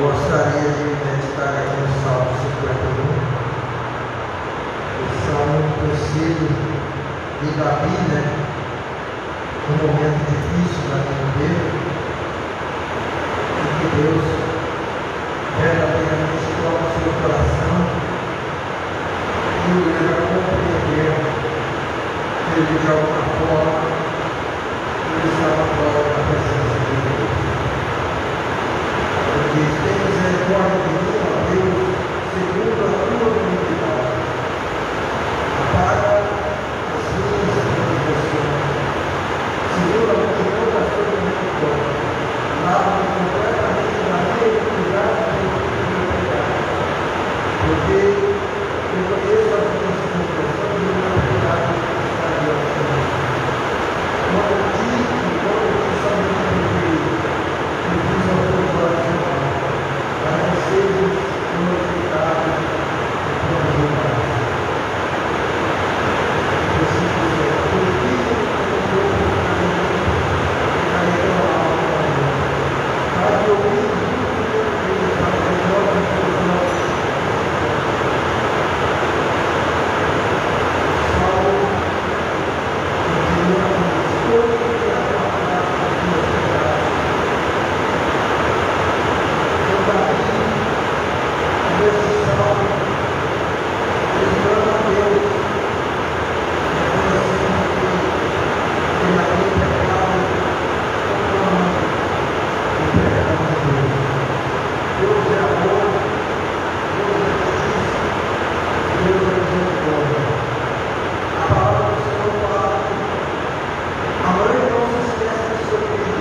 gostaria de meditar aqui no Salmo 51. O Salmo conhecido de Davi, um momento difícil da minha vida, e que Deus verdadeiramente toca o seu coração e o leva a compreender que ele, de alguma forma, ele estava fora da presença de Deus. Porque tem misericórdia de mim, ó Deus, segundo a tua benignidade. Apaga as minhas transgressões, segundo a multidão da tua misericórdia. Lava-me completamente da minha iniquidade e do meu pecado. Porque eu conheço as minhas transgressões e o meu pecado está diante de mim. Quando eu somente eu fiz ao teu coração, para que sejas glorificado e glorificado. Preciso dizer, purifica o teu caminho, ficarei pela alma, para que eu viva tudo que eu fiz, para que eu jogue os teus olhos. Salmo continua com todo que a tua palavra dos meus pecados. Nesse salmo, ele clama a Deus, reconhecendo que ele havia pecado, proclamando o perdão de Deus. Deus é amor, Deus é justiça, Deus é misericórdia. A palavra do Senhor fala que a mãe não se esquece do seu filho,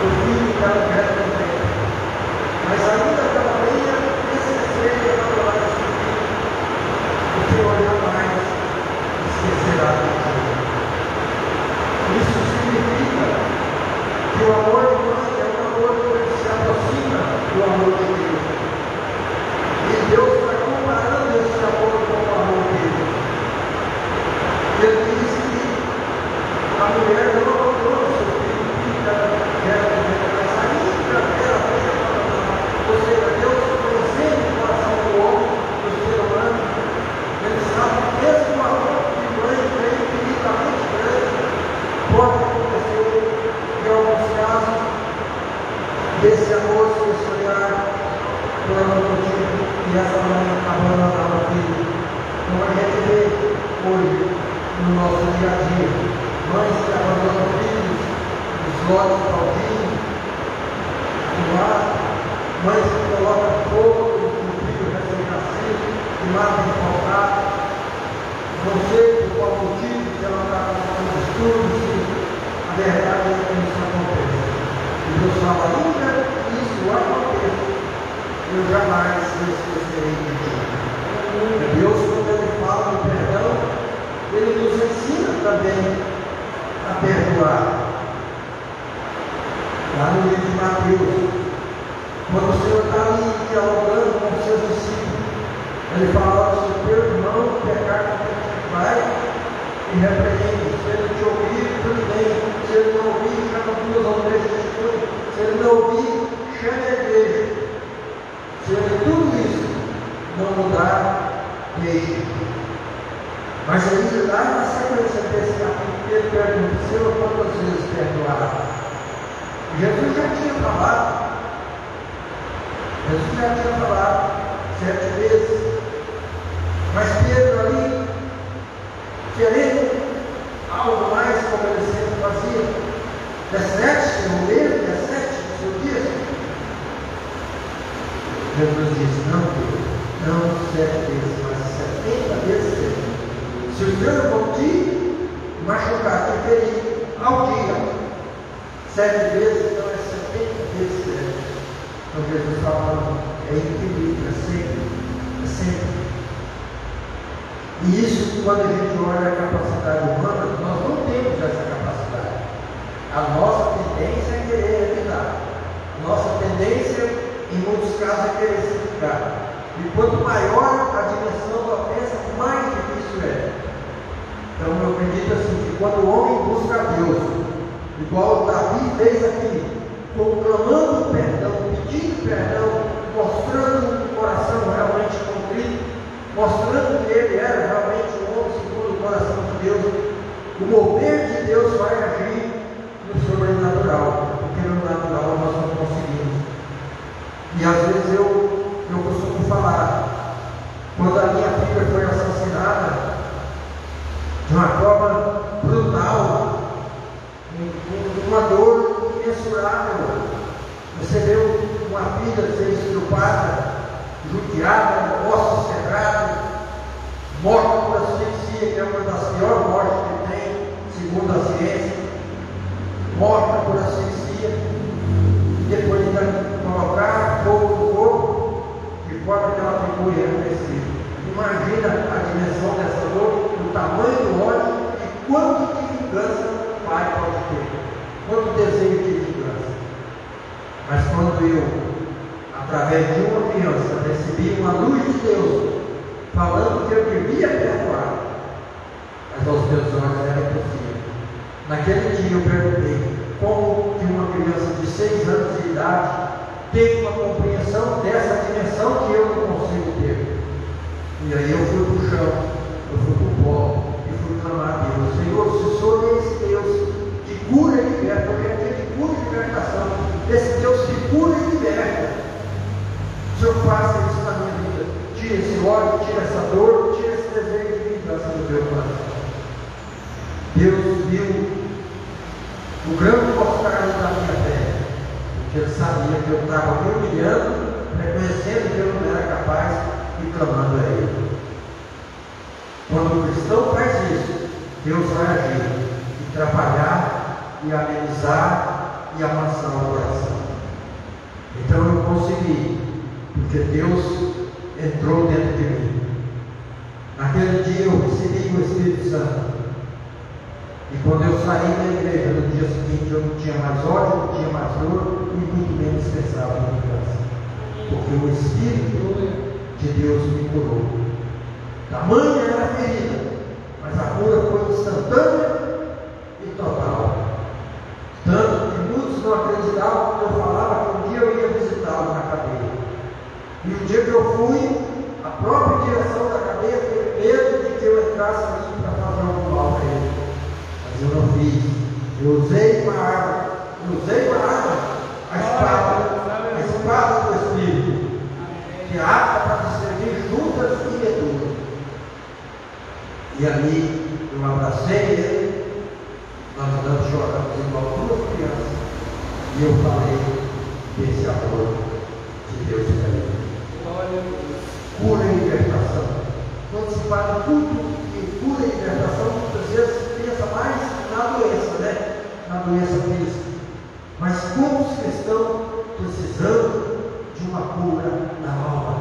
o filho está no resto do tempo. Mas ainda que ela venha esquecer de abandonar o seu filho, o Senhor jamais esquecerá de você. Isso significa que o amor de mãe é um amor que se aproxima do amor de Deus. E Deus está comparando esse amor com o amor dele. Ele diz que a mulher não abandonou o seu filho, mas ainda ela venha abandonar. Ou seja, Deus conhecendo o coração do homem, do ser humano, ele sabe que mesmo o amor de mãe tem infinitamente grande, pode acontecer em alguns casos desse amor se esfriar por algum motivo e essa mãe abandonar o filho. Como a gente vê hoje no nosso dia a dia, mães que abandonam filhos, os lotes baldios, no mar, mães que colocam fogo no filho recém-nascido, que matam enforcados, não sei por qual motivo, se ela está passando distúrbios, a verdade é que isso acontece. E Deus fala, ainda que isso aconteça, eu jamais me esquecerei de ti. Deus, quando Ele fala do perdão, Ele nos ensina também a perdoar. Lá no livro de Mateus, quando o Senhor está ali dialogando com os seus discípulos, Ele fala, se o teu irmão pecar contra ti, vai e repreende. Se ele te ouvir, tudo bem. Se ele não ouvir, chama duas ou três testemunhas. Se ele não ouvir, chame a igreja. Se ele tudo isso não mudar, deixe. Mas aí, lá na sequência desse capítulo, ele pergunta, Senhor, quantas vezes perdoar? Jesus já tinha falado. Jesus já tinha falado 7 vezes. Mas Pedro ali, querendo algo mais, como ele sempre fazia, 17, Senhor, mesmo 17, no seu dia. Jesus disse, não, Pedro, não 7 vezes, mas 70 vezes 7. Se o teu irmão te machucar, te ferir ao dia, 7 vezes, então é 70 vezes 7. Então Jesus está falando, é equilíbrio, é sempre. E isso, quando a gente olha a capacidade humana, nós não temos essa capacidade. A nossa tendência é querer evitar. Nossa tendência, em muitos casos, é querer se vingar. E quanto maior a dimensão da ofensa, mais difícil é. Então eu acredito assim, que quando o homem busca a Deus, igual Davi fez aqui, proclamando perdão, pedindo perdão o mover de Deus vai agir no sobrenatural, porque no natural nós não conseguimos. E às vezes eu costumo falar, quando a minha filha foi assassinada de uma forma brutal, com uma dor imensurável, recebeu uma filha ser estrupada, judiada, ossos quebrados, morte por asfixia, que é uma das piores mortes que tem, segundo a ciência, morta por asfixia, e depois ainda colocar fogo no corpo, de forma que ela ficou enraiecida. Imagina a dimensão dessa dor, o tamanho do ódio e quanto de vingança o pai pode ter, quanto desejo de vingança. Mas quando eu, através de uma criança, recebi uma luz de Deus, falando que eu devia perdoar, mas aos meus olhos era impossível. Naquele dia eu perguntei como que uma criança de 6 anos de idade tem uma compreensão dessa dimensão que eu não consigo ter. E aí eu fui para o chão, eu fui para o pó e fui clamar a Deus: Senhor, se o Senhor é esse Deus que cura e liberta, porque é dia de cura e libertação, esse Deus que cura e liberta, o Senhor faça isso na minha vida. Tira esse ódio, tira essa dor, tira esse desejo de vingança do meu coração. Deus viu o grande mostrar da minha fé, porque Ele sabia que eu estava me humilhando, reconhecendo que eu não era capaz e clamando a Ele. Quando o cristão faz isso, Deus vai agir e trabalhar e amenizar e amansar o coração. Então eu consegui, porque Deus entrou dentro de mim. Naquele dia eu recebi o Espírito Santo. E quando eu saí da igreja no dia seguinte, eu não tinha mais ódio, não tinha mais dor e muito menos pensava em vingança. Porque o Espírito de Deus me curou. Tamanha era a ferida, mas a cura foi instantânea e total. Tanto que muitos não acreditavam quando eu falava que um dia eu ia visitá-lo na cadeia. E o dia que eu fui, a própria direção da cadeia teve medo de que eu entrasse ali para fazer algum mal para ele. Mas eu não fiz. Eu usei uma arma. A espada do Espírito, que é apta para discernir juntas e medulas. E ali eu abracei ele, nós andamos chorando igual 2 crianças, e eu falei desse amor de Deus para ele. Cura e libertação. Quando se fala tudo de cura e libertação, muitas vezes pensa mais na doença, né? Na doença física. Mas como os cristãos precisando de uma cura na alma.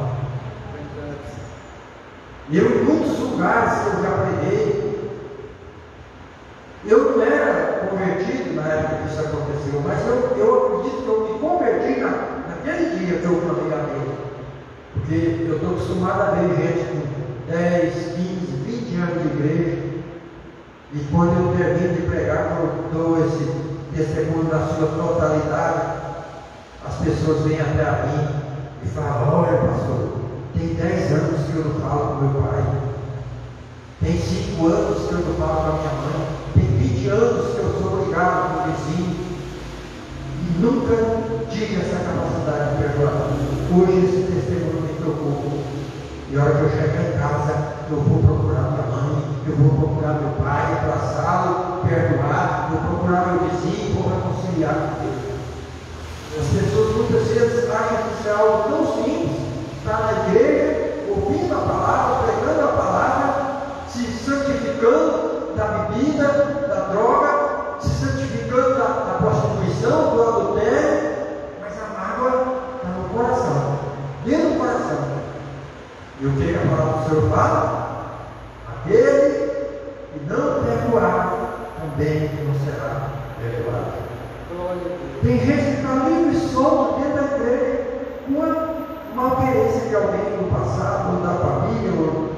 Eu, em muitos lugares que eu já preguei, eu não era convertido na época que isso aconteceu, mas eu acredito que eu me converti naquele dia que eu clamei a Deus. Porque eu estou acostumado a ver gente com 10, 15, 20 anos de igreja, e quando eu termino de pregar, eu dou esse testemunho da sua totalidade, as pessoas vêm até a mim e falam: olha, pastor, tem 10 anos que eu não falo com meu pai, tem 5 anos que eu não falo com a minha mãe, tem 20 anos que eu sou brigado com o vizinho, e nunca tive essa capacidade de perdoar. Hoje esse testemunho me tocou, e a hora que eu chegar em casa, eu vou procurar minha mãe, eu vou procurar meu pai, abraçá-lo, perdoar, vou procurar meu vizinho, vou reconciliar com ele. As pessoas muitas vezes acham que isso é algo tão simples, estar na igreja, ouvindo a palavra, pregando a palavra, se santificando da bebida, da droga, se santificando da prostituição, do adultério, mas a mágoa está no coração, dentro do coração. E o que a palavra do Senhor fala? Aquele que não perdoar, também não será perdoado. Tem gente que está livre e solto dentro da igreja, com uma malquerência de alguém do passado, ou da família, ou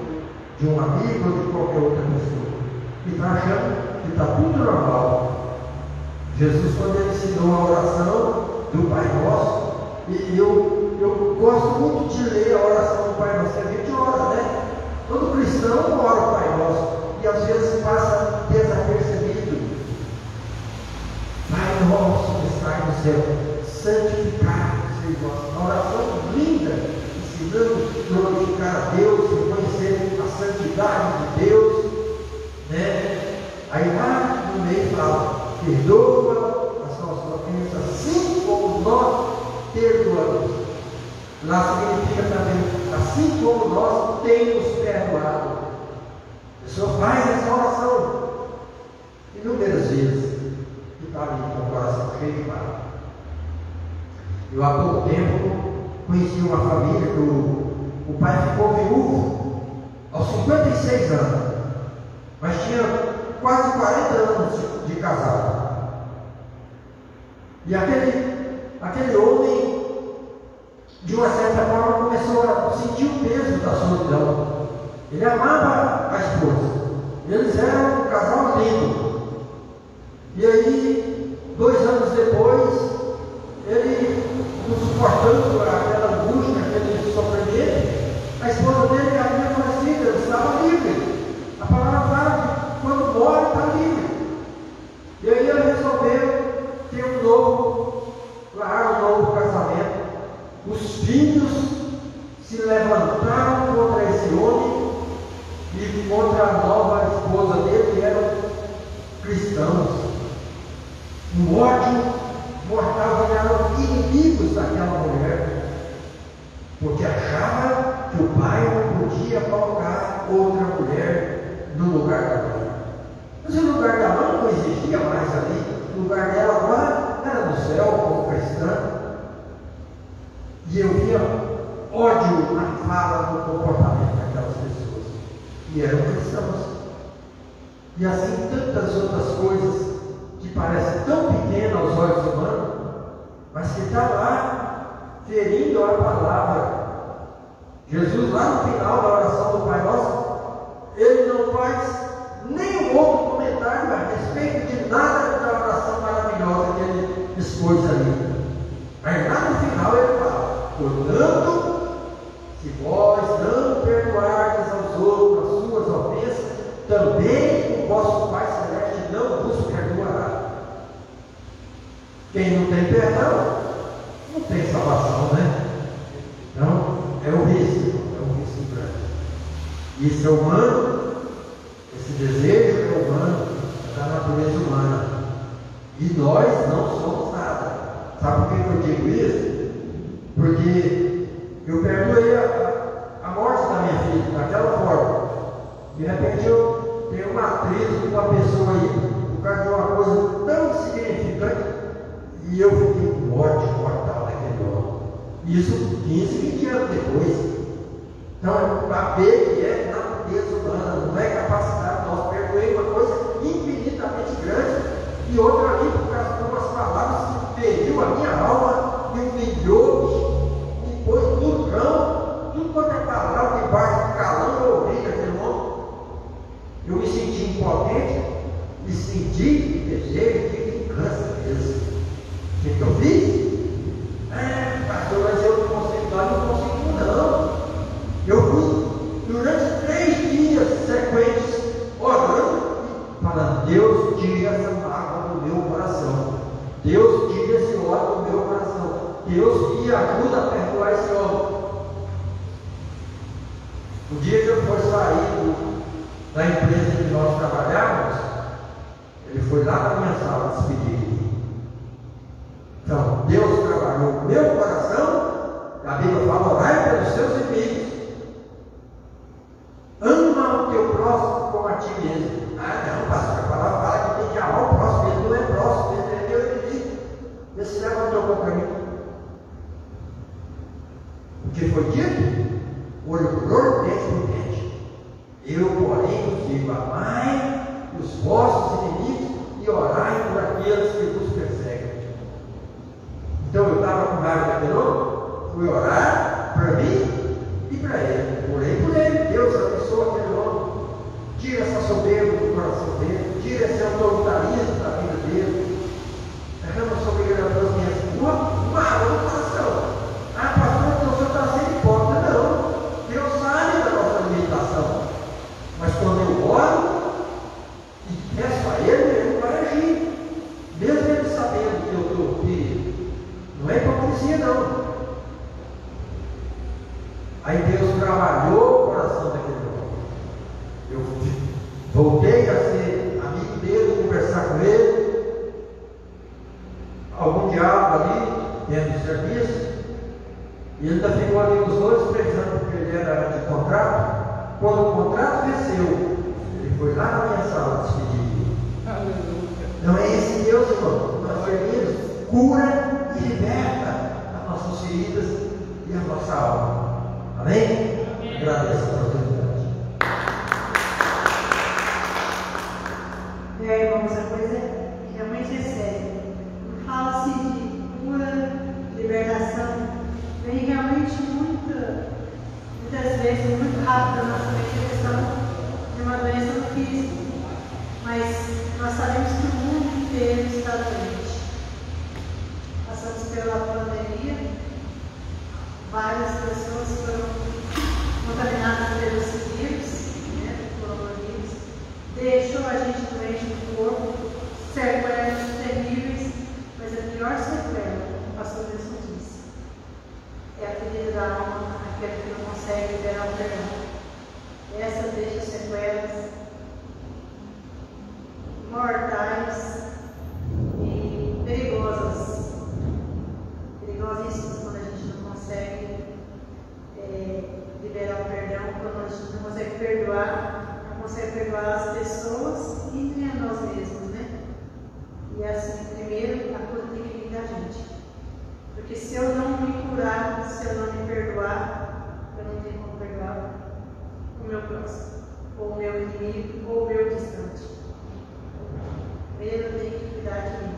de um amigo, ou de qualquer outra pessoa, e está achando que está tudo normal. Jesus, quando ele ensinou a oração do Pai Nosso, e eu gosto muito de ler a oração do Pai Nosso, que a gente ora, né? Todo cristão ora o Pai Nosso, e às vezes passa desapercebido céu, santificado seja o vosso nome. Uma oração linda, ensinando a glorificar a Deus, reconhecer a santidade de Deus, né? Aí lá no meio fala, perdoa as nossas ofensas, assim como nós perdoamos. Lá significa também, assim como nós temos perdoado. A pessoa faz essa oração inúmeras vezes e está ali com o coração cheio de mágoa. Eu há pouco tempo conheci uma família que o pai ficou viúvo aos 56 anos, mas tinha quase 40 anos de casado. E aquele homem, de uma certa forma, começou a sentir o peso da solidão. Ele amava a esposa. Eles eram um casal lindo. E aí, 2 anos depois, ele, não suportando aquela angústia, aquele sofrimento, a esposa dele havia falecido, ele estava livre. A palavra fala que quando morre, está livre. E aí ele resolveu ter um novo lar, um novo casamento. Os filhos se levantaram contra esse homem e contra a nova esposa dele, que eram cristãos. Um ódio mortal, eram inimigos daquela mulher, porque achava que o pai não podia colocar outra mulher no lugar da mãe. Mas o lugar da mãe não existia mais ali. O lugar dela agora era no céu, como cristã. E eu via ódio na fala, no comportamento daquelas pessoas. E eram cristãos. E assim tantas outras coisas que parecem tão pequenas aos olhos humanos, mas que está lá ferindo a palavra. Jesus, lá no final da oração do Pai Nosso, ele não faz nenhum outro comentário a respeito de nada da oração maravilhosa que ele expôs ali. Mas lá no final ele fala: portanto, se vós não perdoardes aos outros as suas ofensas, também o vosso Pai Celeste não vos perdoará. Quem não tem perdão, não tem salvação, né? Então, é um risco grande. Isso é humano, esse desejo é humano, é da natureza humana. E nós não somos nada. Sabe por que eu digo isso? Porque eu perdoei a morte da minha filha daquela forma. De repente eu tenho uma atriz com uma pessoa aí, por causa de uma coisa tão insignificante, e eu fiquei com morte mortal daquele homem. Isso 15, 20 anos depois. Então, para ver que é natureza humana, não é capacidade nossa. Perdoei uma coisa infinitamente grande, e outra ali, por causa de umas palavras que feriu a minha alma, me humilhou, me pôs no chão, tudo quanto é palavra debaixo de calão, eu ouvi daquele homem. Eu me senti impotente, me senti desejo de vingança mesmo. O que eu fiz? Pastor, mas eu não consigo, nós não conseguimos não. Eu fui durante 3 dias sequentes orando e falando: Deus, tira essa mágoa do meu coração. Deus, tira esse ódio do meu coração. Deus, me ajuda a perdoar esse homem. O dia que eu for sair da empresa que nós trabalhávamos, ele foi lá na minha sala despedir de mim. Então, Deus trabalhou o meu coração. A Bíblia fala: orai pelos seus inimigos. Ama o teu próximo como a ti mesmo. Não, pastor, a palavra fala que tem que amar o próximo. Ele não é próximo, ele é meu inimigo. Vê se levantou contra mim. O que foi dito? Olho por olho, dente por dente. Eu, porém, vos digo: amai os vossos inimigos e orai por aqueles que vos perseguem. Então eu estava com raiva daquele homem, fui orar para mim e para ele. Orei por ele. Deus abençoa aquele homem. Tira essa soberba do coração dele, tira esse autoritarismo da vida dele. Derrama sobre ele a tua uma água no coração. Pastor, então o senhor está sendo hipócrita. Não. Deus sabe da nossa limitação. Mas quando eu oro e peço a ele vai agir. Mesmo ele sabendo que eu estou Aí Deus trabalhou o coração daquele homem. Eu voltei a ser amigo dele, conversar com ele, algum diálogo ali, dentro do serviço, e ele ainda ficou ali os 2, 3 anos, porque ele era de contrato. Quando o contrato venceu, ele foi lá na minha sala despedir. Não é esse Deus, irmão. Nós servimos, cura e liberta as nossas feridas e a nossa alma. Amém? Agradeço a oportunidade. Irmãos, a coisa realmente é séria. Não fala-se de cura, libertação. Vem realmente muitas vezes, muito rápido na nossa mente a questão de uma doença no físico. Mas nós sabemos que o mundo inteiro está doente. Passamos pela pandemia, várias pessoas foram contaminadas pelo vírus, pelo coronavírus, deixou a gente doente no corpo, sequelas terríveis, mas a pior sequela, o pastor Wilson disse, é a ferida da alma, aquele que não consegue liberar o perdão. Essa deixa sequelas mortais e perigosas, perigosíssimas quando a gente não consegue liberar o perdão, quando a gente não consegue perdoar as pessoas e nem a nós mesmos, né? E assim, primeiro, a cura tem que vir da gente. Porque se eu não me curar, se eu não me perdoar, eu não tenho como perdoar o meu próximo, ou o meu inimigo, ou o meu distante. Primeiro eu tenho que cuidar de mim.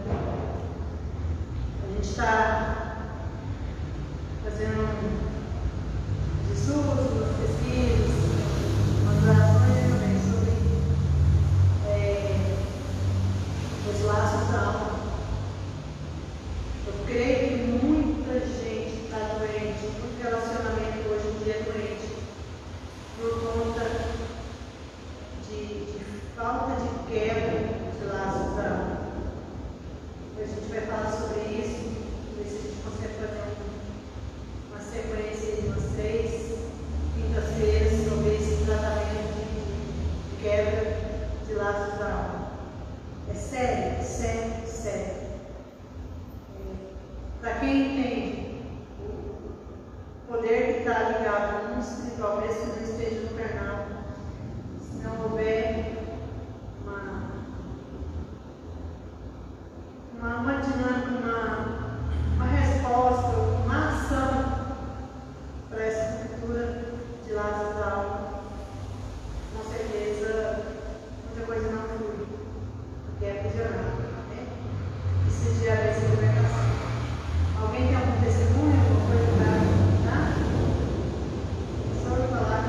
A gente está fazendo estudos, pesquisas, umas orações também sobre os laços da alma. Eu creio que muita gente está doente, muito relacionamento hoje em dia é doente, por conta de falta de quebra de laços da alma. A gente vai falar sobre isso, ver se a gente consegue fazer uma sequência de umas 3 quintas-feiras sobre esse tratamento de quebra de laços da alma. É sério, sério, sério. Para quem entende o poder que está ligado no espiritual, mesmo que não esteja no carnal, se não houver uma dinâmica, uma resposta, uma ação para essa cultura de laços da alma, com certeza muita coisa não flui, porque é aprisionado, né? Esse dia vai ser libertação. Alguém tem algum testemunho, alguma coisa para contar? Só eu falar.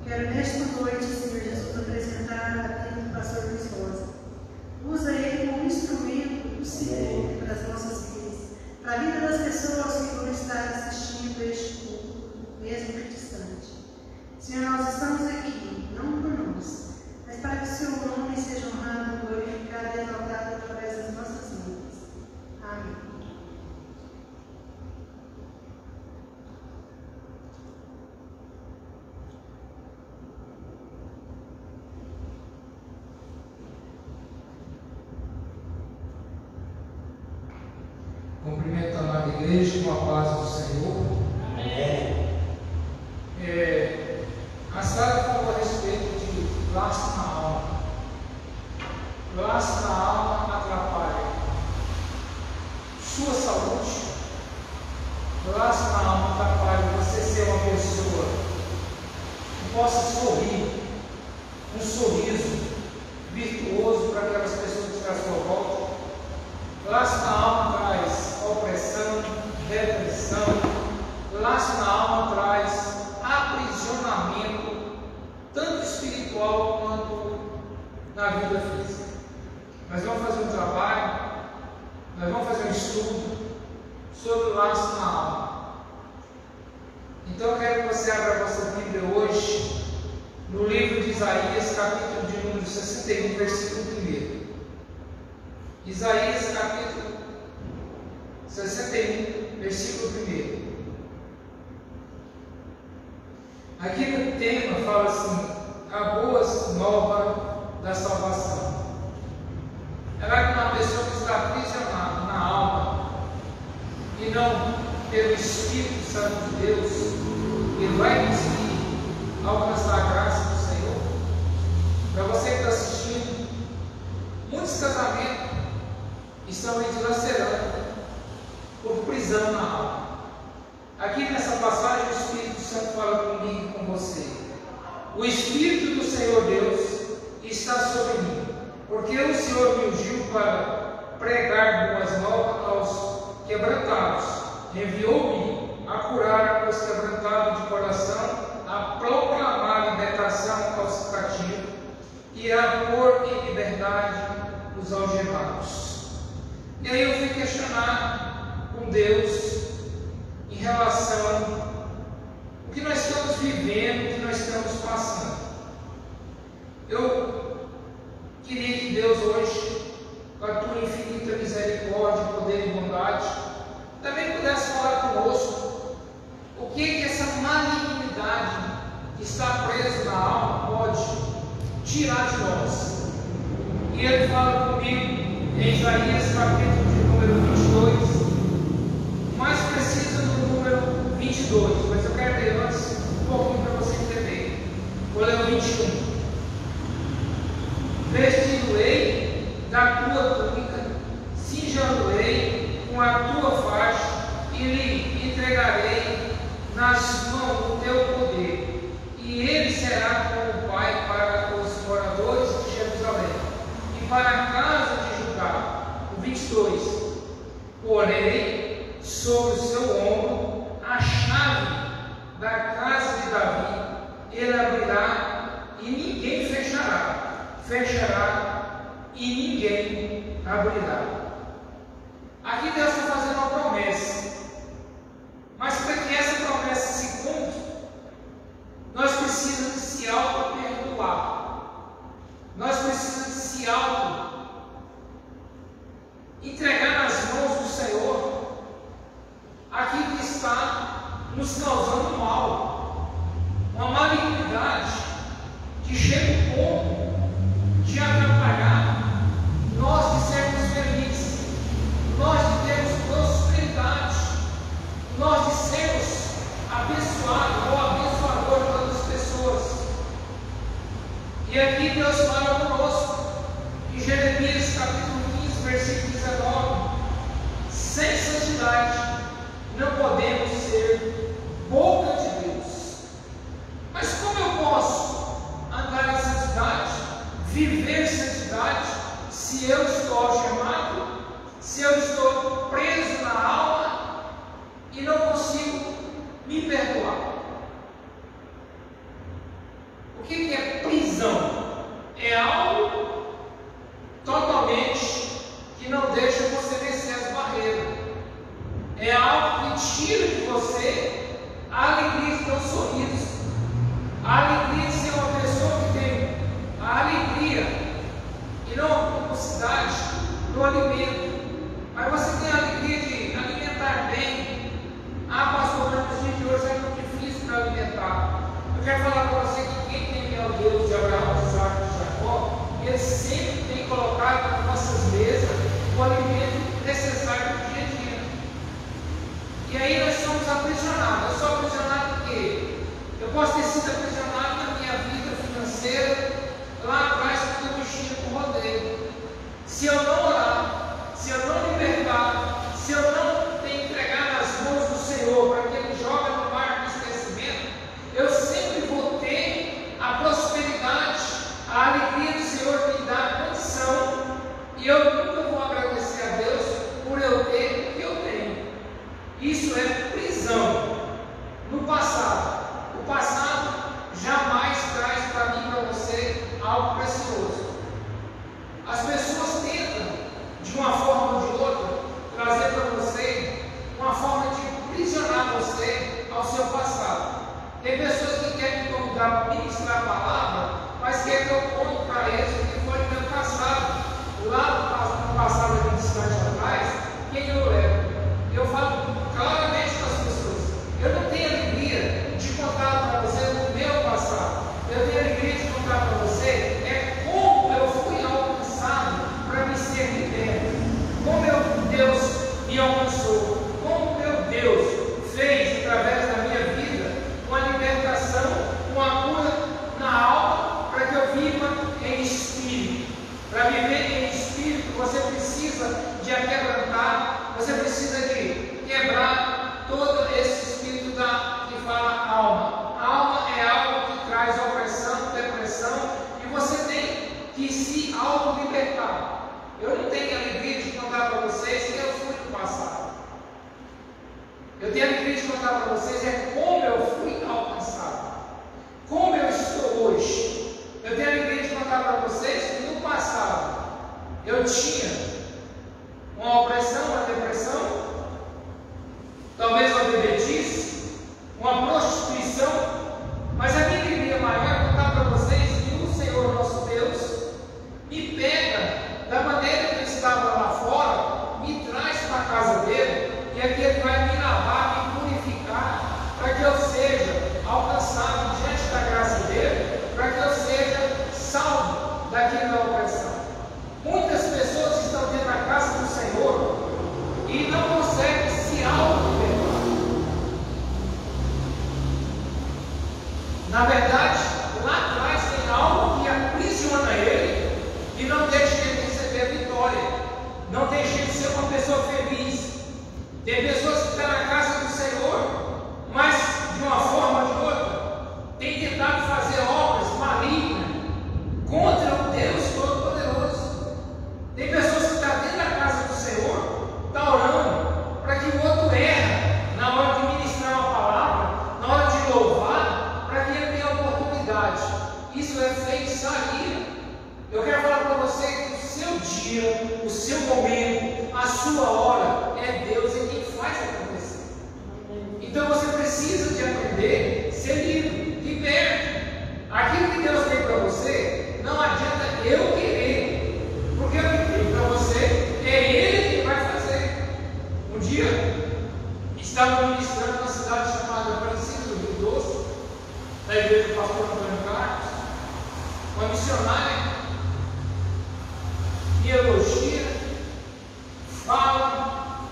Quero nesta noite, Senhor Jesus, apresentar aqui o pastor Luiz Rosa. Usa ele como instrumento do Senhor para as nossas vidas, para a vida das pessoas que vão estar assistindo este culto, mesmo que distante. Senhor, nós estamos aqui, não por nós, mas para que o seu nome seja honrado, glorificado e exaltado através das nossas vidas. Amém. Cumprimentando a igreja com a paz do Senhor. Amém. A Sara falou a respeito de laço na alma. Laço na alma atrapalha sua saúde. Laço na alma atrapalha você ser uma pessoa que possa sorrir, um sorriso virtuoso para aquelas pessoas que estão à sua volta. Laço na alma traz opressão, depressão. Laço na alma traz aprisionamento, tanto espiritual quanto na vida física. Nós vamos fazer um trabalho, nós vamos fazer um estudo sobre o laço na alma. Então eu quero que você abra a vossa Bíblia hoje, no livro de Isaías, capítulo de número 61, versículo 1. Isaías, capítulo 61, versículo 1. Aqui no tema fala assim: a boa nova da salvação. Ela é uma pessoa que está aprisionada na alma e não pelo Espírito Santo de Deus, ele vai conseguir alcançar a graça do Senhor. Para você que está assistindo, muitos casamentos estão aí dilacerando por prisão na alma. Aqui nessa passagem, o Espírito Santo fala comigo e com você: o Espírito do Senhor Deus está sobre mim, porque o Senhor me ungiu para pregar boas novas aos quebrantados, enviou-me a curar os quebrantados de coração, a proclamar libertação aos cativos e a pôr em liberdade os algemados. E aí eu fui questionar com Deus em relação ao que nós estamos vivendo, o que nós estamos passando. Eu queria que Deus hoje, com a tua infinita misericórdia, poder e bondade, também pudesse falar conosco o que essa malignidade que está presa na alma pode tirar de nós. E ele fala comigo em Isaías capítulo de número 22, mais preciso no número 22, mas eu quero ler antes um pouquinho para você entender. Vou ler o 21. Vestir-o-ei da tua túnica, cinja-o-ei com a tua faixa e lhe entregarei nas mãos do teu poder, e ele será como pai para os moradores de Jerusalém e para a casa de Judá. O 22. Porei sobre o seu ombro a chave da casa de Davi, ele abrirá e ninguém fechará e ninguém abrirá. Aqui Deus está fazendo uma promessa, mas para que essa promessa se cumpra, nós precisamos de se auto-perdoar, nós precisamos de se auto-entregar nas mãos do Senhor aquilo que está nos causando mal, uma malignidade que chega ao ponto de atrapalhar nós de sermos felizes, nós de termos prosperidade, nós de sermos abençoados ou abençoadores para outras pessoas. E aqui Deus fala conosco em Jeremias capítulo 15, versículo 19: sem santidade não podemos ser boca de Deus. Mas como eu posso andar em santidade, viver santidade, se eu estou algemado, se eu estou preso na alma e não consigo me perdoar? O que é prisão? É algo totalmente que não deixa você vencer as barreiras. É algo que tira de você a alegria de ter um sorriso, a alegria de ser uma pessoa que tem a alegria e não a complicidade do alimento. Mas você tem a alegria de alimentar bem. Ah, pastor, mas nos dias de hoje é muito difícil para alimentar. Eu quero falar para você que quem tem o Deus de Abraão, de Isaac e de Jacó, ele sempre tem colocado nas nossas mesas o alimento necessário do dia a dia. E aí nós somos aprisionados. Eu sou aprisionado porque eu posso ter sido aprisionado na minha vida financeira, lá atrás, quando eu mexia com o rodeio. Se eu não orar, se eu não libertar, se eu não entregar nas mãos do Senhor para que Ele jogue no mar do esquecimento, eu sempre vou ter a prosperidade, a alegria do Senhor me dá condição, e eu nunca vou agradecer a Deus por eu ter o que eu tenho. Isso é prisão no passado. O passado jamais traz para mim e para você algo precioso. As pessoas tentam, de uma forma ou de outra, trazer para você uma forma de aprisionar você ao seu passado. Tem pessoas que querem me convidar para ministrar a palavra, mas querem que eu conte para eles o que foi no meu passado. Lá no passado, há 20 anos atrás, quem eu era? Eu falo claramente para as pessoas: eu não tenho alegria de contar para você o meu passado. Eu tenho alegria de contar para você como eu fui alcançado para me ser liberto. Como Deus me alcançou. Como meu Deus fez através da minha vida uma libertação, uma cura na alma, para que eu viva em espírito. Para viver em espírito, você precisa de aquebrantar, você precisa de quebrar todo esse espírito que fala alma. A alma é algo que traz opressão, depressão, e você tem que se auto-libertar. Eu não tenho alegria de contar para vocês que eu fui no passado. Eu tenho alegria de contar para vocês como eu fui alcançado, como eu estou hoje. Eu tenho alegria de contar para vocês que no passado eu tinha uma opressão, uma depressão, talvez uma bebedice, uma prostituição, mas a minha alegria maior é contar para vocês que o Senhor nosso Deus me pega da maneira que eu estava lá fora, me traz para a casa dele, e aqui ele vai me lavar, me purificar, para que eu seja alcançado diante da graça dele, para que eu seja salvo daquela opressão. Muitas pessoas estão dentro da casa do Senhor e não conseguem se auto-libertar. Na verdade, lá atrás tem algo que aprisiona ele e não deixa ele receber a vitória, não deixa ele ser uma pessoa feliz. Tem pessoas que estão na casa do Senhor, mas de uma forma ou de outra tem tentado fazer obras malignas contra o Deus Todo-Poderoso. Tem pessoas que estão dentro da casa do Senhor, estão orando para que o outro erre na hora de ministrar uma palavra, na hora de louvar, para que ele tenha oportunidade. Isso é feitiçaria. Eu quero falar para você que o seu dia, o seu momento, a sua hora, é Deus quem faz acontecer. Então você precisa de aprender a ser livre, liberto. Aquilo que Deus tem para você, não adianta eu querer, porque o que tem para você é Ele que vai fazer. Um dia, estava ministrando numa cidade chamada Aparecida do Rio Doce, na igreja do pastor Antônio Carlos, uma missionária me elogia, fala,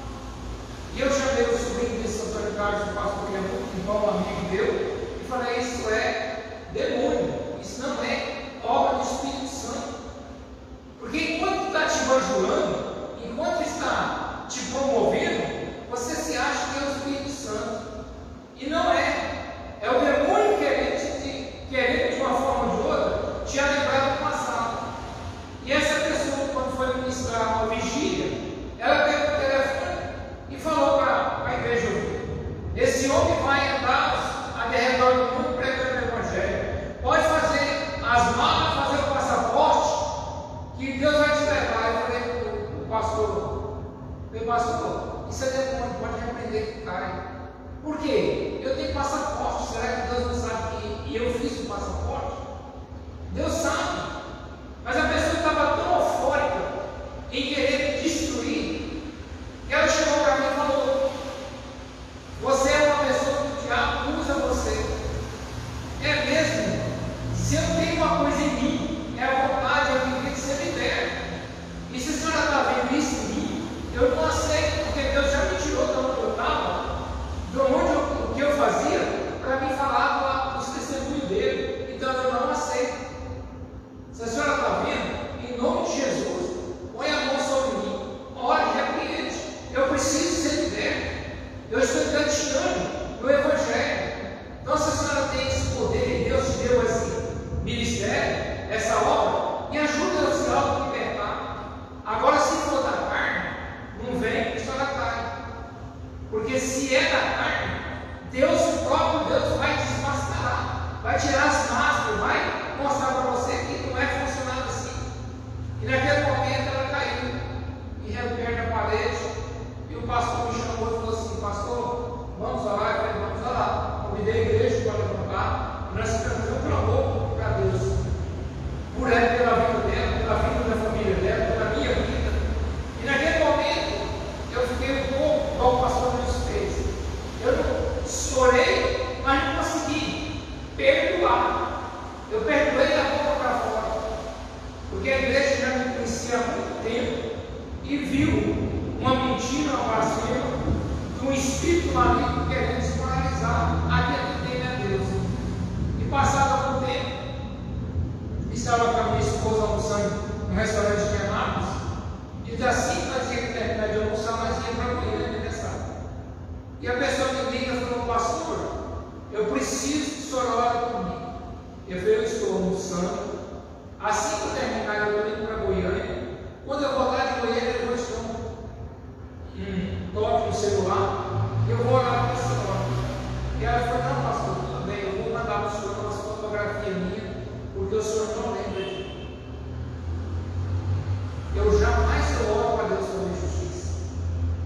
e eu chamei o sobrinho desse Antônio Carlos, o pastor, que é muito bom amigo meu, e falei: isso é demônio, isso não é obra do Espírito Santo. Porque enquanto está te bajulando, enquanto está te promovendo, você se acha que é o Espírito Santo, e não é. É o demônio querendo de uma forma ou de outra te lembrar do passado. E essa pessoa, quando foi ministrar uma vigília, ela pegou o telefone e falou para a igreja: esse homem vai andar ao redor do mundo pregando o Evangelho, pode fazer as malas, fazer o passaporte, que Deus vai te levar. Eu falei para o pastor: meu pastor, isso é demônio, pode repreender que cai. Por quê? Eu tenho passaporte, será que Deus não sabe que eu fiz o passaporte? Deus sabe. Mas a pessoa estava tão eufórica em querer me destruir, que ela chegou para mim e falou: você é uma pessoa que o diabo usa você. É mesmo? Se eu tenho uma coisa em mim, é a vontade, eu queria ser liberto. E se a senhora está vendo isso em mim, eu não aceito, porque Deus já me tirou de onde eu estava, de onde o que eu fazia, para me falar dos testemunhos dele. Então eu não aceito. porque a igreja já me conhecia há muito tempo e viu uma mentira, uma blasfema, de um espírito maligno querendo desmoralizar aquele que teme a Deus. E passado algum tempo, estava com a minha esposa almoçando no restaurante de Anápolis, e assim que nós tínhamos terminado de almoçar, nós íamos para a manhã de aniversário. E a pessoa me liga e falou: pastor, eu preciso que o senhor ore por mim. Eu falei: eu estou almoçando, assim que eu terminar, eu estou indo para Goiânia. Quando eu voltar de Goiânia, eu vou estar toque no celular, eu vou orar para o senhor. E ela falou: não, pastor, tudo bem, eu vou mandar para o senhor uma fotografia minha, porque o senhor não lembra de mim. Eu jamais oro para Deus fazer justiça.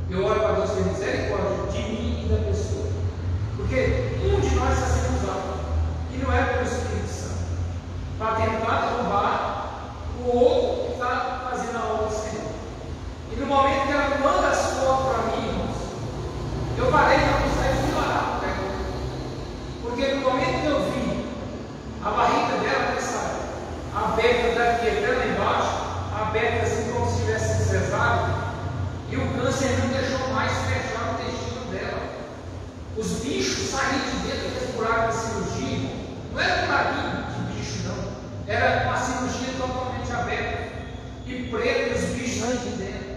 Eu oro para Deus ter misericórdia de mim e da pessoa. Porque um de nós está sendo usado, e não é pelo Espírito Santo, para tentar derrubar o outro que está fazendo a obra do Senhor. E no momento que ela manda as fotos para mim, irmãos, eu parei para almoçar e fui orar por ela. Porque no momento que eu vi a barriga dela nessa aberta daqui até lá embaixo, aberta assim como se tivesse sido cesárea, e o câncer não deixou mais fechar o intestino dela. Os bichos saíram de dentro desse buraco da cirurgia. Não era buraquinho de bicho, não. Era uma cirurgia totalmente aberta e preta, e os bichos saíram de dentro.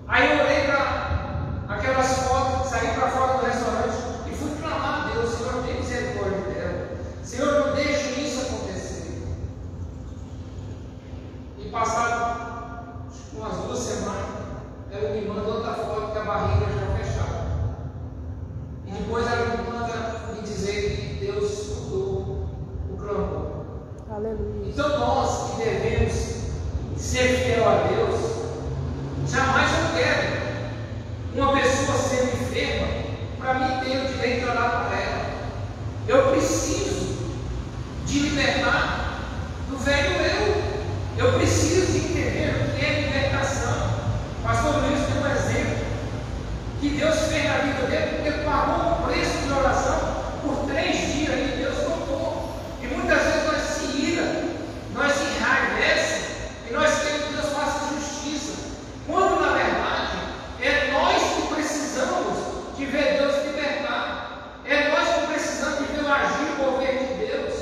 Aí eu olhei para aquelas fotos, saí para fora do restaurante e fui clamar a Deus: Senhor, tem misericórdia dela. Senhor, não deixe isso acontecer. E passado umas 2 semanas, ela me manda outra foto que a barriga já fechada. E depois ela me manda me dizer que Deus escutou o clamor. Aleluia. Então nós que devemos ser fiel a Deus, jamais eu quero uma pessoa sendo enferma para mim ter o direito de orar por ela. Eu preciso de libertar do velho eu. Eu preciso de entender o que é libertação. Pastor Luiz tem um exemplo que Deus fez na vida dele, porque ele pagou o preço de oração por 3 dias e Deus contou. E muitas vezes nós se ira, nós se enraivece e nós queremos que Deus faça justiça, quando na verdade é nós que precisamos de ver Deus libertar, é nós que precisamos de ver o agir e o mover de Deus,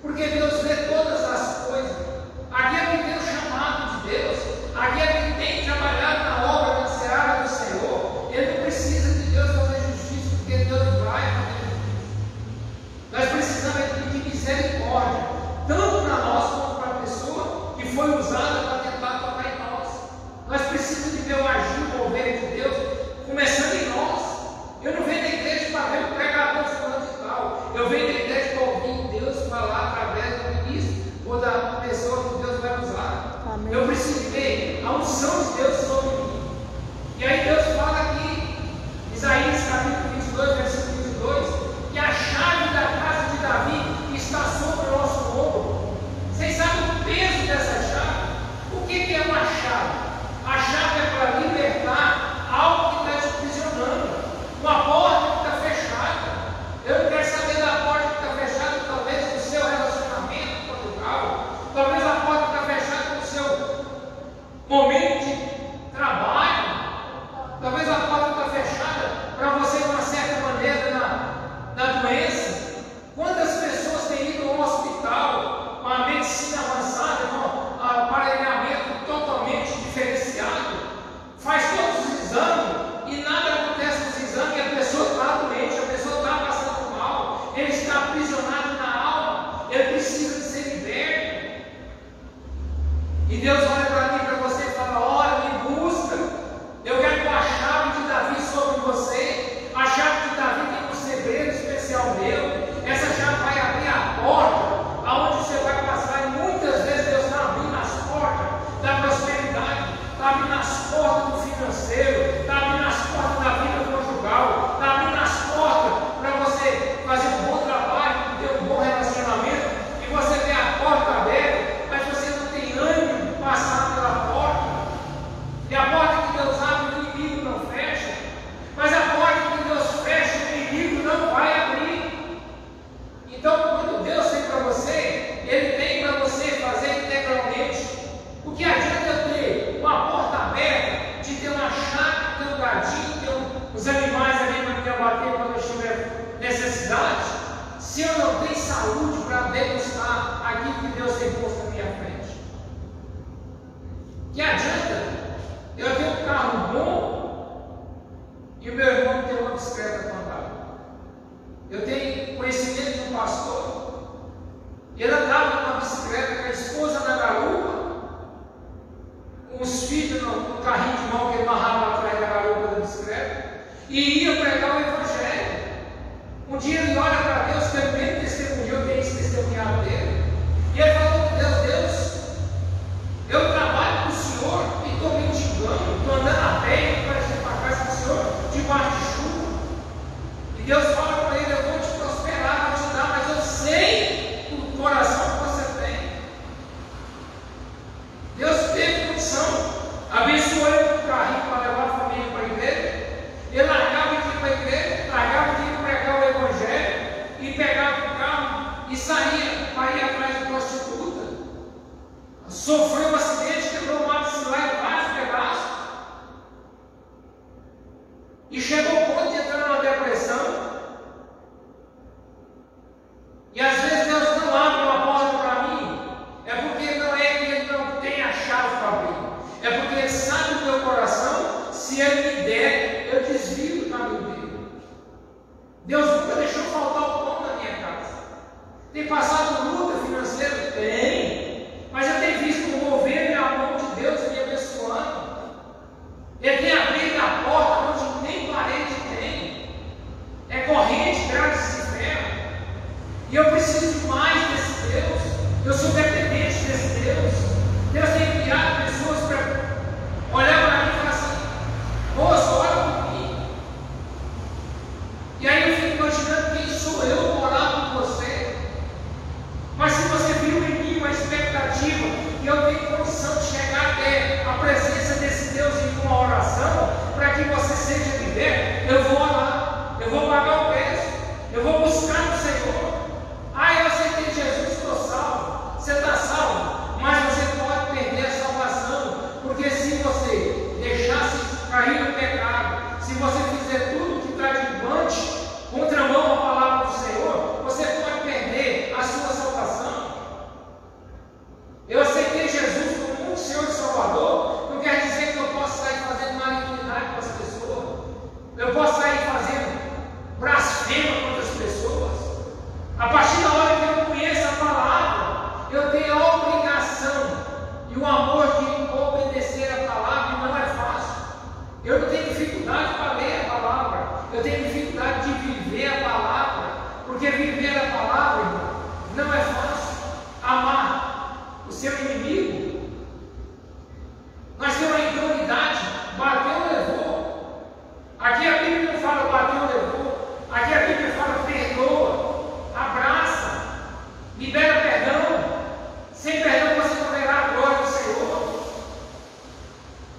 porque Deus vê todas as coisas. Aquele que tem o chamado de Deus, aquele que tem trabalhado na obra, na seara do Senhor, ele não precisa de Deus fazer justiça, porque Deus vai fazer justiça. Nós precisamos pedir misericórdia, tanto para nós quanto para a pessoa que foi usada para tentar tocar em nós. Nós precisamos de ver o agir, o mover de Deus, começando em nós. Eu não venho da igreja para ver o pregador falando de tal, eu venho da igreja para ouvir Deus falar através do ministro ou da pessoa que Deus vai usar. Amém. Eu preciso ver a unção de Deus sobre mim. E aí Deus fala aqui, Isaías capítulo 22, versículo 22, que a chave da casa de Davi está sobre o nosso ombro. Vocês sabem o peso dessa chave? O que é uma chave? A chave é para libertar algo que está te aprisionando, uma porta que está fechada. Eu não quero saber da porta que está fechada, talvez no seu relacionamento conjugal, talvez a porta que está fechada no seu momento de trabalho, talvez a porta está fechada para você de uma certa maneira na doença. Quantas pessoas têm ido ao hospital com a medicina avançada, com aparelhamento totalmente diferenciado, faz todos os exames e nada acontece nos exames, e a pessoa está doente, a pessoa está passando mal, ele está aprisionado na alma, ele precisa de ser liberto. E Deus olha para mim, para você e fala: olha, me busca. Eu quero pôr a chave de Davi sobre você. A chave de Davi tem um segredo especial meu. Essa chave vai abrir a porta aonde você vai passar. E muitas vezes Deus está abrindo as portas da prosperidade, está abrindo as portas do financeiro, está abrindo as portas da vida conjugal, está abrindo as portas para você fazer um bom trabalho, ter um bom relacionamento. E você tem a porta aberta, mas você não tem ânimo de passar que Deus tem posto na minha frente. Que adianta eu ter um carro bom e o meu irmão ter uma bicicleta para andar? Eu tenho conhecimento de um pastor, ele andava numa bicicleta com a esposa na garupa, com os filhos no carrinho de mão que ele amarrava atrás da garupa da bicicleta, e ia pregar o Evangelho. Um dia ele olha para Deus, que ele mesmo testemunhou, eu tenho esse testemunhado dele, e ele falou: Deus, eu trabalho para o Senhor e estou me xingando, estou andando a pé, indo para a casa do Senhor, debaixo de chuva. E Deus fala para ele: eu vou te prosperar, vou te dar, mas eu sei o coração que você tem. Deus teve condição, abençoou ele com o carrinho para levar a família para a igreja. Ele largava de ir para a igreja, largava de ir pregar o Evangelho, e pegava o carro e saía para ir atrás de prostituta. Sofreu um acidente, quebrou o maxilar em vários pedaços, e chegou ao ponto de entrar numa depressão. E às vezes Deus não abre uma porta para mim, é porque não é que Ele não tem a chave para abrir, é porque Ele sabe o meu coração. Se Ele me der, eu desvio do caminho dele. Deus nunca deixou faltar o pão na minha casa. Tem passado luta financeira? Tem, mas eu tenho visto o mover e a mão de Deus me abençoando. Ele tem abrido a porta onde nem parede tem, é corrente, grades de ferro. E eu preciso mais desse Deus. Eu sou dependente desse Deus. Deus tem enviado pessoas para olhar para mim e falar assim: moço, ora por mim. E aí eu fico imaginando quem sou eu para orar por você. Mas se você viu em mim uma expectativa e eu tenho condição de chegar até a presença desse Deus em uma oração, para que você seja liberto, eu vou orar, eu vou pagar o preço, eu vou buscar no Senhor. Ah, eu aceitei Jesus, estou salvo. Você está salvo, mas você pode perder a salvação, porque se você deixasse cair no pecado, se você fizer tudo que está diante, contramão à palavra do Senhor, você pode perder a sua salvação. Eu aceitei Jesus como um Senhor e Salvador, não quer dizer que eu possa sair fazendo malignidade com as pessoas, eu posso sair fazendo blasfema contra as pessoas. A partir da hora que eu conheço a palavra, eu tenho a obrigação e o amor de obedecer a palavra, e não é fácil. Eu não tenho dificuldade para ler a palavra, eu tenho dificuldade de viver a palavra, porque viver a palavra, irmão, não é fácil. Amar o seu inimigo, nós temos uma autoridade: bateu, levou. Aqui a Bíblia não fala bateu, levou, aqui a Bíblia fala perdoa, abraça, libera perdão. Sem perdão você não verá a glória do Senhor.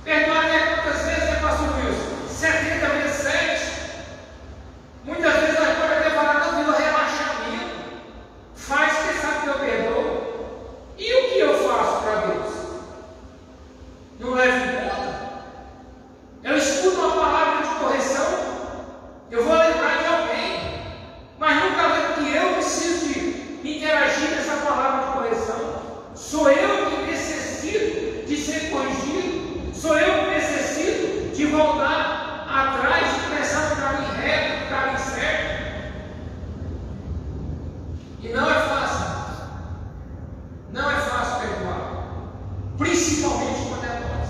Perdoar até quantas vezes, né, pastor Wilson? 70 vezes 7. Muitas vezes nós podemos até falar: não, virou relaxamento. Faz que sabe que eu perdoo. E o que eu faço para Deus? Não levo em conta? Eu escuto uma palavra de correção, eu vou lembrar de alguém, mas nunca lembro que eu preciso de interagir nessa palavra de correção. Sou eu que necessito de ser corrigido, sou eu que necessito de voltar atrás e começar no caminho reto, no caminho certo. E não é fácil, não é fácil perdoar, principalmente quando é nós.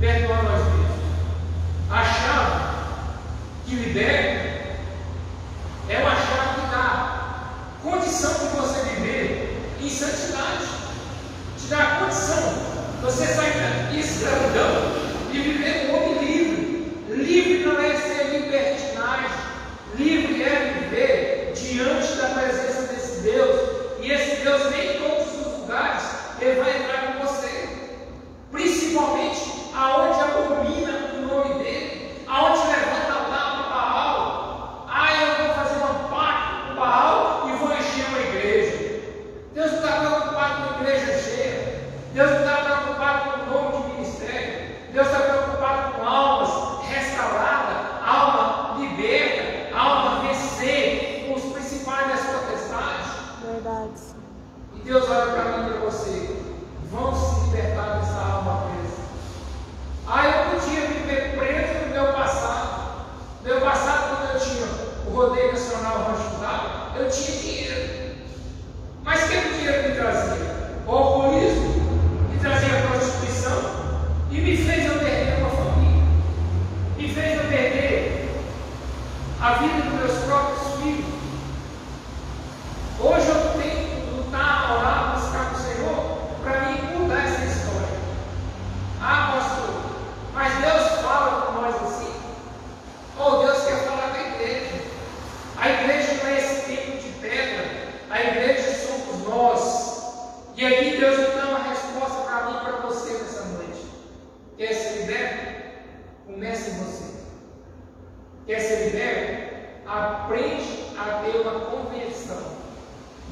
Perdoar nós mesmos. A chave que liberta é uma chave que dá condição de você viver em santidade, te dá condição de você sair da escravidão e viver um homem livre. Livre não é ser libertinagem, livre é viver diante da presença desse Deus, e esse Deus nem em todos os lugares Ele vai entrar com você, principalmente aonde abomina o nome dele, aonde levanta a tapa para Baal. Ah, eu vou fazer um pacto com Baal e vou encher uma igreja. Deus não está preocupado com a igreja cheia, Deus não está preocupado com o nome de ministério,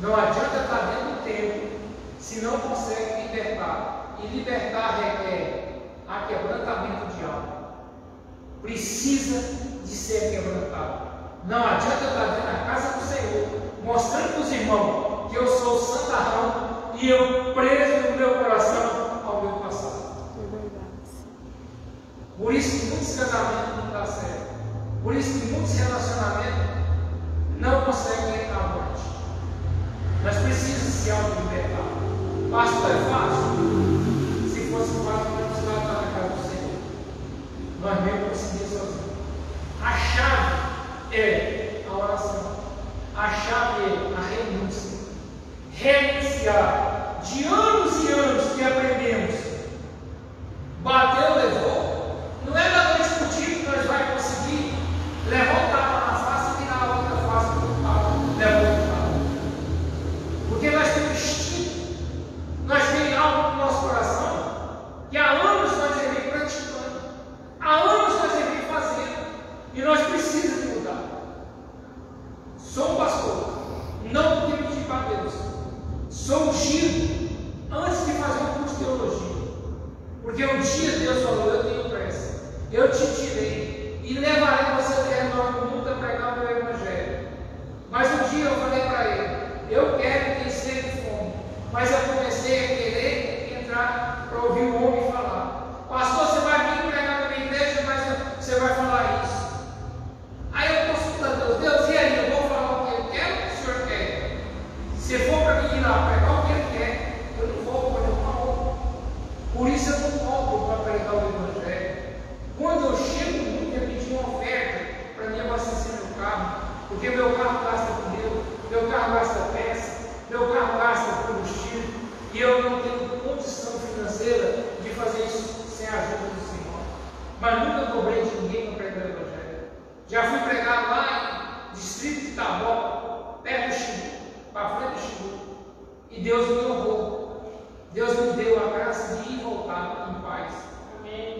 Não adianta estar dentro do templo se não consegue libertar. E libertar requer aquebrantamento de alma. Precisa de ser quebrantado. Não adianta estar dentro da casa do Senhor, mostrando para os irmãos que eu sou santarrão e eu preso no meu coração ao meu passado. Por isso que muitos casamentos não dão certo. Por isso que muitos relacionamentos não conseguem entrar avante. Nós precisamos se auto-libertar. Pastor, é fácil? Se fosse fácil, nós precisávamos estar na casa do Senhor. Nós mesmos conseguimos sozinhos. A chave é a oração. A chave é a renúncia. Renunciar de anos e anos que aprendemos. Bateu, levou. Não é da noite para o dia que nós vamos conseguir levar o tapa na face e virar a outra face para o tapa. Levou o tapa. Porque nós temos instinto. Nós temos algo no nosso coração que há anos nós devemos praticando. Há anos nós devemos fazer. E nós precisamos de mudar. Sou um pastor. Não porque pedir para Deus. Sou ungido antes de fazer um curso de teologia. Porque um dia Deus falou, eu tenho pressa. Eu te tirei e levarei você ao território do mundo a pregar o meu evangelho. Mas um dia eu falei para ele, eu quero que ele esteja de fome. Mas eu comecei a querer entrar para ouvir o homem falar. Pastor, você vai vir pregar na minha igreja, mas você vai falar isso. Aí eu consultando Deus, e aí, eu vou falar o que eu quero, o que o Senhor quer. Se for para mim ir lá pregar o que ele quer, eu não vou fazer uma roupa. Por isso eu não compro para pregar o evangelho. Quando eu chego muito, eu pedi uma oferta para me abastecer meu carro, porque meu carro gasta pneu, meu carro gasta peça, meu carro gasta combustível, e eu não tenho condição financeira de fazer isso sem a ajuda do Senhor. Mas nunca cobrei de ninguém para pregar o evangelho. Já fui pregar lá em distrito de Taboca, perto do Chico, para frente do Chico, e Deus me honrou. Deus me deu a graça de ir e voltar em paz.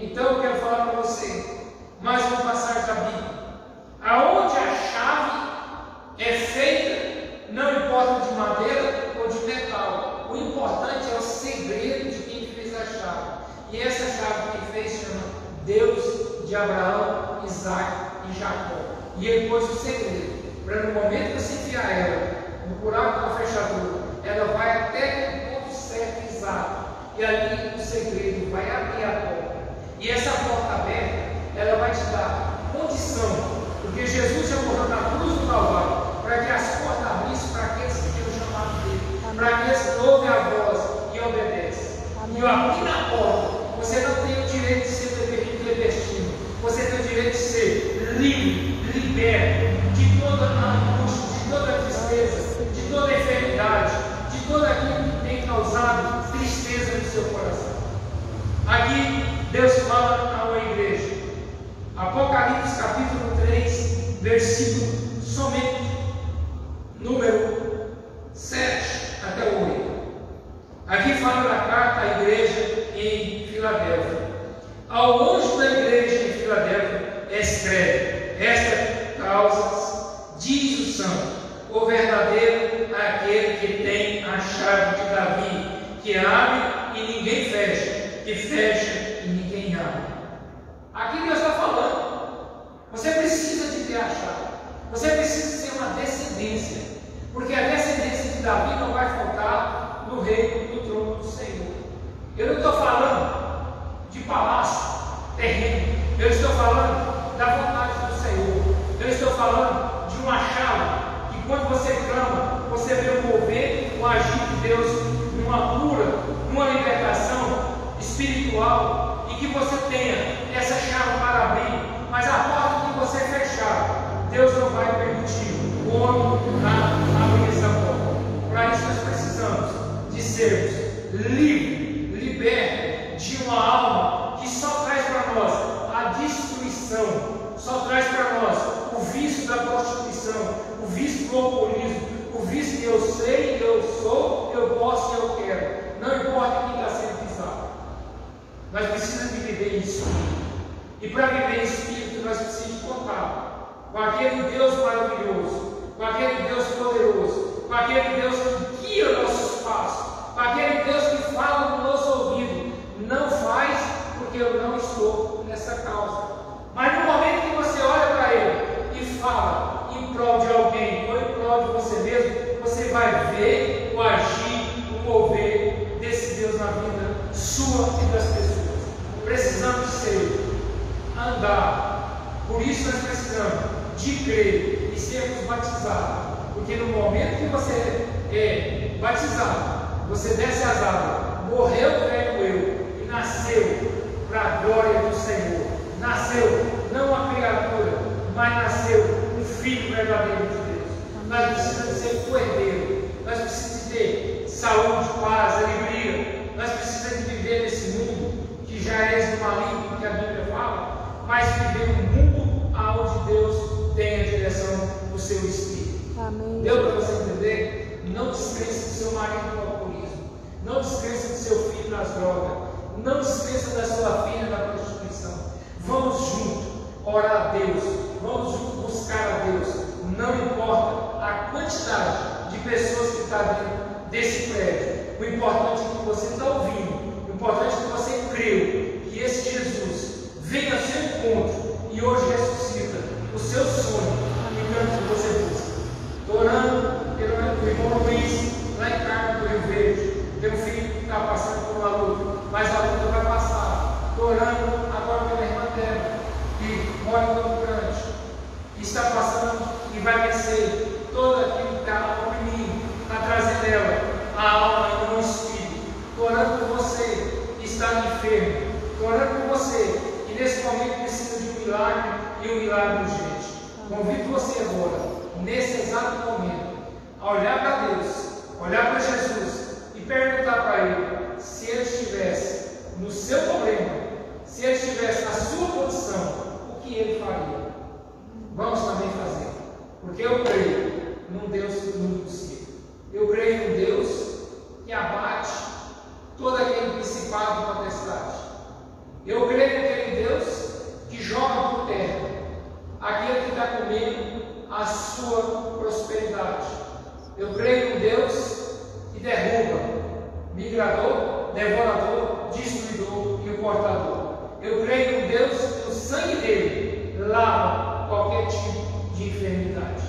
Então eu quero falar para você mais uma passagem da Bíblia. Aonde a chave é feita, não importa de madeira ou de metal. O importante é o segredo de quem fez a chave. E essa chave quem fez chama Deus de Abraão, Isaac e Jacó. E ele pôs o segredo, para no momento que você enfiar ela no buraco da fechadura, ela vai até o ponto certo e exato. E ali o segredo vai abrir a porta. E essa porta aberta, ela vai te dar condição, porque Jesus já morreu na cruz do Calvário, para que as portas abrissem para aqueles que têm o chamado dele, para aqueles que ouvem a voz e obedecem. E eu abri na porta, você não tem o direito de ser clandestino, você tem o direito de ser livre, liberto de toda a angústia, de toda a tristeza, de toda a enfermidade, de tudo aquilo que tem causado tristeza no seu coração. Aqui Deus fala a uma igreja. Apocalipse capítulo 3, versículo somente número 7 até o 8. Aqui fala da carta à igreja em Filadélfia. Ao anjo da igreja em Filadélfia escreve: esta causa diz o santo, o verdadeiro é aquele que tem a chave de Davi, que abre e ninguém fecha, que fecha e ninguém abre. Aqui Deus está falando. Você precisa de ter a chave. Você precisa ser uma descendência, porque a descendência de Davi não vai faltar no reino do trono do Senhor. Eu não estou falando de palácio, terreno. Eu estou falando da vontade do Senhor. Eu estou falando de uma chave que quando você clama, você vê o mover, o agir de Deus numa cura, numa libertação espiritual, e que você tenha essa chave para abrir, mas a porta que você fechar, Deus não vai permitir o homem abrir essa porta. Para isso nós precisamos de sermos livres, libertos de uma alma que só traz para nós a destruição, só traz para nós o vício da prostituição, o vício do alcoolismo, o vício que eu sei, eu sou, eu posso e eu quero. Não importa quem está sendo pisado. Nós precisamos de viver em espírito. E para viver em espírito, nós precisamos contar com aquele Deus maravilhoso, com aquele Deus poderoso, com com aquele Deus que guia os nossos passos, com aquele Deus que fala no nosso ouvido. Não faz porque eu não estou nessa causa. Mas no momento que você olha para Ele e fala em prol de alguém ou em prol de você mesmo, você vai ver o agir, o mover desse Deus na vida sua e das pessoas. Precisamos ser, andar. Por isso nós precisamos de crer e sermos batizados. Porque no momento que você é batizado, você desce as águas, morreu o velho eu e nasceu para a glória do Senhor. Nasceu não uma criatura, mas nasceu um filho verdadeiro de Deus. Nós precisamos ser coerdeiro, nós precisamos ter saúde, paz, alegria. Nós precisamos viver nesse mundo que já é do maligno, que a Bíblia fala, mas viver um mundo onde Deus tem a direção do seu Espírito. Amém. Deu para você entender? Não descrença do seu marido no alcoolismo, não descrença do seu filho nas drogas, não descrença da sua filha na prostituição. Vamos juntos orar a Deus, vamos juntos buscar a Deus. Não importa a quantidade de pessoas que está dentro desse prédio, o importante é que você está ouvindo, o importante é que você creu que esse Jesus vem ao seu encontro e hoje ressuscita o seu sonho enquanto que você busca. Estou orando pelo irmão Luiz, lá em Carmo do Rio Verde. Tem um filho que está passando por uma luta, mas a luta vai passar. Estou orando agora pela irmã dela, que mora em Campo Grande, que está passando e vai vencer todo aquilo que está oprimindo, está trazendo ela, a alma e o espírito. Estou orando por você que está enfermo. Estou orando por você que nesse momento precisa de um milagre e um milagre urgente. Convido você agora, nesse exato momento, a olhar para Deus, olhar para Jesus e perguntar para Ele se Ele estivesse no seu problema, se Ele estivesse na sua posição, o que Ele faria. Vamos também fazer, porque eu creio num Deus do impossível. Eu creio num Deus que abate todo aquele principado e potestade. Eu creio naquele Deus que joga por terra aquele que está comendo a sua prosperidade. Eu creio num Deus que derruba migrador, devorador, destruidor e o portador. Eu creio num Deus que o sangue dele lava qualquer tipo de enfermidade.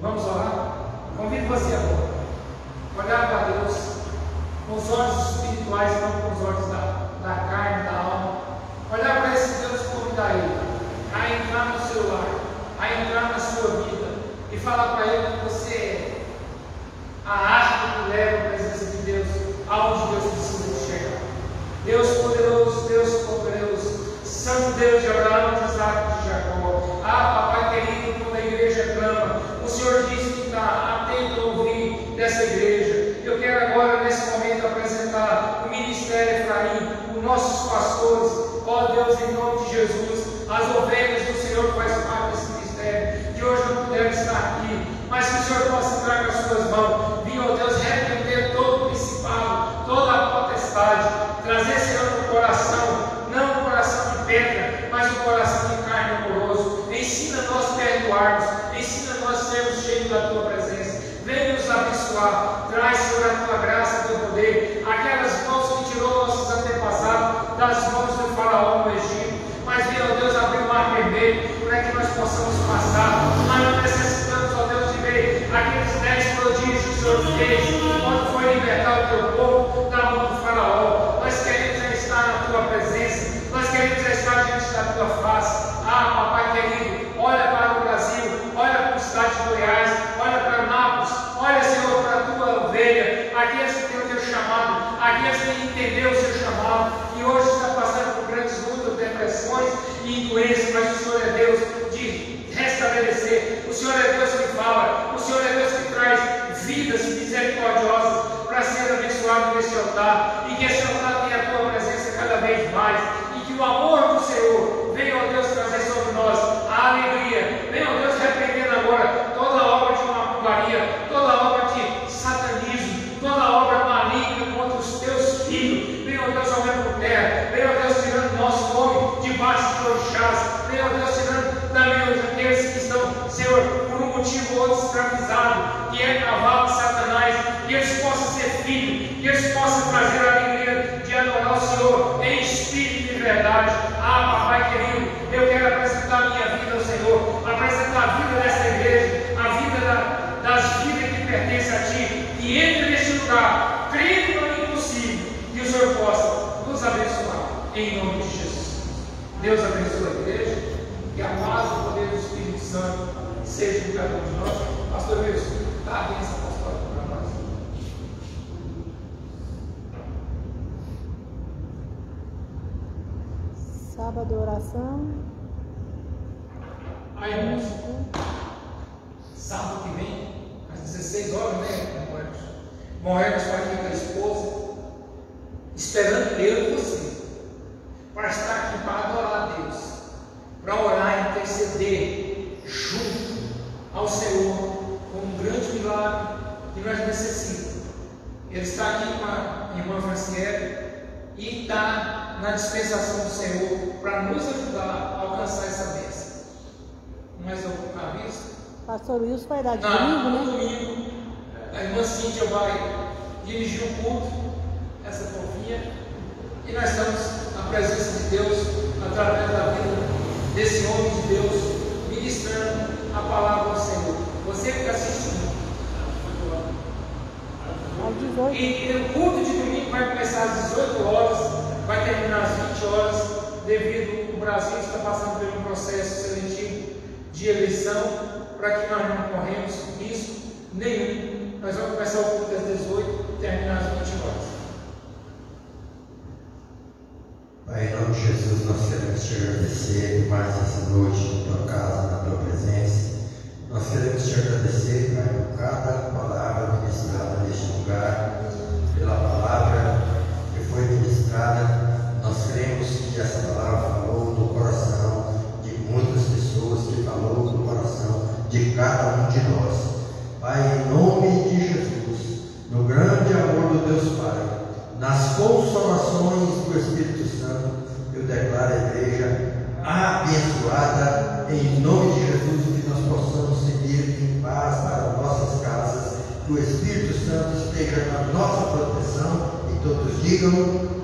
Vamos orar? Convido você agora a olhar para Deus com os olhos espirituais, não com os olhos da carne, da alma. Olhar para esse Deus e convidar Ele a entrar no seu lar, a entrar na sua vida e falar para Ele que você é a arte que leva a presença de Deus aonde Deus precisa chegar. Deus poderoso, Deus poderoso, Santo Deus de Abraão, de Isaac e de Jacó. Papai querido, quando a igreja clama, o Senhor disse que está atento a ouvir dessa igreja. Eu quero agora, nesse momento, apresentar o Ministério Efraim, os nossos pastores, ó Deus, em nome de Jesus, as ovelhas do Senhor que faz parte desse ministério, que hoje não puderam estar aqui, mas que o Senhor possa entrar com as suas mãos, vir, ó Deus, repreender todo o principado, toda a potestade, trazer, Senhor, no coração, não um coração de pedra, mas um coração de carne amoroso. Ensina nós a perdoarmos, ensina nós a sermos cheios da Tua presença. Venha nos abençoar, traz, Senhor, a Tua graça, o Teu poder, aquelas mãos que tirou nossos antepassados das mãos do faraó no Egito. Mas venha, ó Deus, abrir o mar vermelho, para que nós possamos passar. Mas nós necessitamos, ó Deus, de ver aqueles 10 prodígios que o Senhor fez, quando foi libertar o Teu povo da mão do faraó. Nós queremos já estar na Tua presença, nós queremos já estar diante da Tua face. Papai querido, olha para o Brasil, olha para o estado de Goiás, olha para Nápoles, olha, Senhor, para a Tua ovelha, aqueles que têm o Teu chamado, aqueles que entenderam o Seu chamado, e hoje está passando Ah, papai querido, eu quero apresentar a minha vida ao Senhor, apresentar a vida dessa igreja, a vida das vidas que pertencem a Ti, e entre neste lugar, crendo no impossível, que o Senhor possa nos abençoar, em nome de Jesus. Deus abençoe a igreja, que a paz e o poder do Espírito Santo seja com cada um de nós. Pastor Wilson, dá a bênção apostólica para nós. Sábado, oração. Aí, irmãos, sábado que vem, às 16 horas, né, Moedas vai vir com a esposa, esperando eu e você, para estar aqui para adorar a Deus, para orar e interceder junto ao Senhor com um grande milagre que nós necessitamos. Ele está aqui com a irmã Franciele e está na dispensação do Senhor para nos ajudar a alcançar essa bênção. Mais algum aviso? Pastor Wilson vai dar de domingo, né? Domingo, a irmã Cíntia vai dirigir o culto, essa fofinha, e nós estamos na presença de Deus, através da vida desse homem de Deus, ministrando a palavra do Senhor. Você que está assistindo. E o culto de domingo vai começar às 18 horas, vai terminar às 20 horas, devido ao Brasil está passando por um processo seletivo de eleição, para que nós não corremos risco nenhum. Nós vamos começar o culto às 18 e terminar às 20 horas. Pai, em nome de Jesus, nós queremos te agradecer por mais essa noite na tua casa, na tua presença. Nós queremos te agradecer, Pai, por cada palavra ministrada neste lugar, pela palavra que foi ministrada. Nós cremos que essa palavra falou do coração de muitas pessoas, que falou do coração de cada um de nós. Pai, em nome de Jesus, no grande amor do Deus Pai, nas consolações do Espírito Santo, eu declaro a igreja abençoada, em nome de Jesus, que nós possamos seguir em paz para nossas casas, que o Espírito Santo esteja na nossa proteção, e todos digam